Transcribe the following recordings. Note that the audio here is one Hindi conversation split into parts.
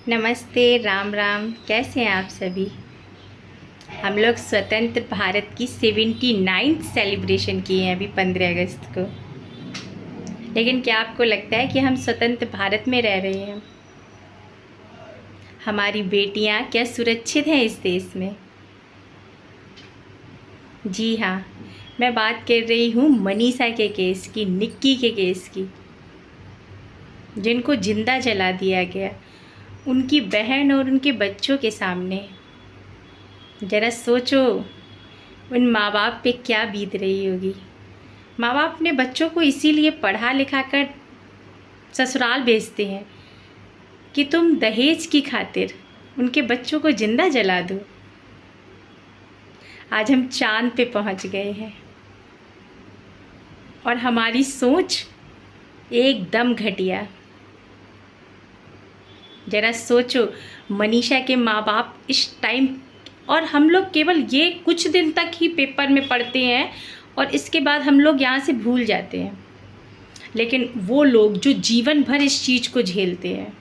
नमस्ते, राम राम। कैसे हैं आप सभी। हम लोग स्वतंत्र भारत की 79th सेलिब्रेशन किए हैं अभी 15 अगस्त को। लेकिन क्या आपको लगता है कि हम स्वतंत्र भारत में रह रहे हैं? हमारी बेटियां क्या सुरक्षित हैं इस देश में? जी हाँ, मैं बात कर रही हूँ मनीषा के केस की, निक्की के केस की, जिनको जिंदा जला दिया गया उनकी बहन और उनके बच्चों के सामने। ज़रा सोचो उन माँ बाप पे क्या बीत रही होगी। माँ बाप अपने बच्चों को इसीलिए पढ़ा लिखा कर ससुराल भेजते हैं कि तुम दहेज की खातिर उनके बच्चों को जिंदा जला दो। आज हम चांद पे पहुंच गए हैं और हमारी सोच एकदम घटिया। ज़रा सोचो, मनीषा के माँ बाप इस टाइम, और हम लोग केवल ये कुछ दिन तक ही पेपर में पढ़ते हैं और इसके बाद हम लोग यहाँ से भूल जाते हैं। लेकिन वो लोग जो जीवन भर इस चीज़ को झेलते हैं,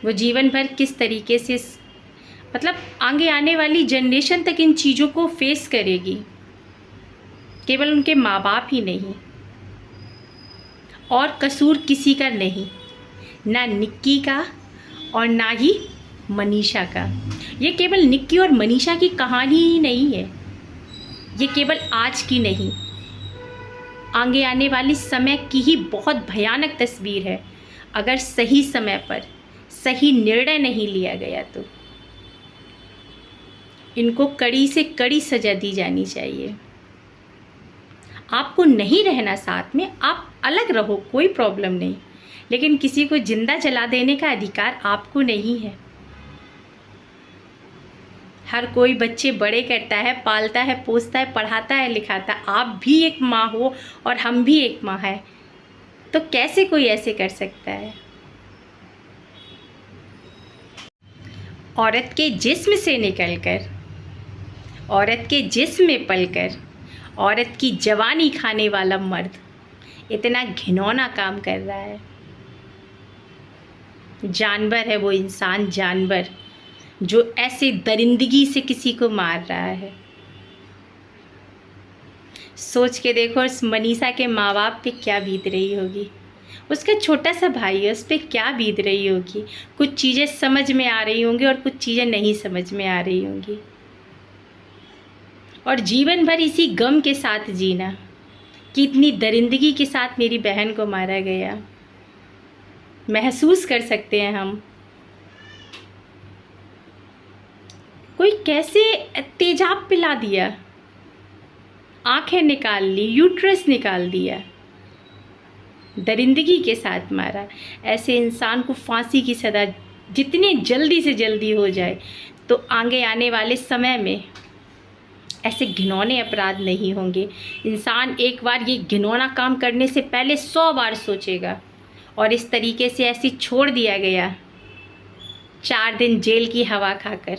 वो जीवन भर किस तरीके से मतलब आगे आने वाली जनरेशन तक इन चीज़ों को फेस करेगी। केवल उनके माँ बाप ही नहीं, और कसूर किसी का नहीं, ना निक्की का और ना ही मनीषा का। ये केवल निक्की और मनीषा की कहानी ही नहीं है, ये केवल आज की नहीं, आगे आने वाली समय की ही बहुत भयानक तस्वीर है। अगर सही समय पर सही निर्णय नहीं लिया गया तो इनको कड़ी से कड़ी सज़ा दी जानी चाहिए। आपको नहीं रहना साथ में, आप अलग रहो, कोई प्रॉब्लम नहीं, लेकिन किसी को जिंदा जला देने का अधिकार आपको नहीं है। हर कोई बच्चे बड़े करता है, पालता है, पोसता है, पढ़ाता है, लिखाता है। आप भी एक माँ हो और हम भी एक माँ है, तो कैसे कोई ऐसे कर सकता है? औरत के जिस्म से निकलकर, औरत के जिस्म में पलकर, औरत की जवानी खाने वाला मर्द इतना घिनौना काम कर रहा है। जानवर है वो इंसान, जानवर जो ऐसे दरिंदगी से किसी को मार रहा है। सोच के देखो उस मनीषा के माँ बाप पे क्या बीत रही होगी, उसका छोटा सा भाई है, उस पर क्या बीत रही होगी। कुछ चीज़ें समझ में आ रही होंगी और कुछ चीज़ें नहीं समझ में आ रही होंगी, और जीवन भर इसी गम के साथ जीना कि इतनी दरिंदगी के साथ मेरी बहन को मारा गया। महसूस कर सकते हैं हम कोई कैसे तेजाब पिला दिया, आंखें निकाल ली, यूट्रस निकाल दिया, दरिंदगी के साथ मारा। ऐसे इंसान को फांसी की सज़ा जितनी जल्दी से जल्दी हो जाए तो आगे आने वाले समय में ऐसे घिनौने अपराध नहीं होंगे। इंसान एक बार ये घिनौना काम करने से पहले 100 बार सोचेगा, और इस तरीके से ऐसे छोड़ दिया गया 4 दिन जेल की हवा खाकर,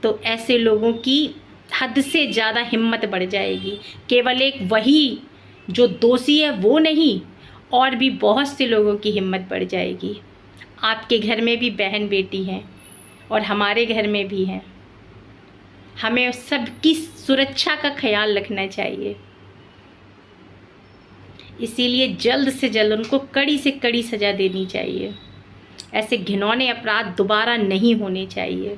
तो ऐसे लोगों की हद से ज़्यादा हिम्मत बढ़ जाएगी। केवल एक वही जो दोषी है वो नहीं, और भी बहुत से लोगों की हिम्मत बढ़ जाएगी। आपके घर में भी बहन बेटी हैं और हमारे घर में भी हैं। हमें सबकी सुरक्षा का ख्याल रखना चाहिए, इसीलिए जल्द से जल्द उनको कड़ी से कड़ी सज़ा देनी चाहिए। ऐसे घिनौने अपराध दोबारा नहीं होने चाहिए।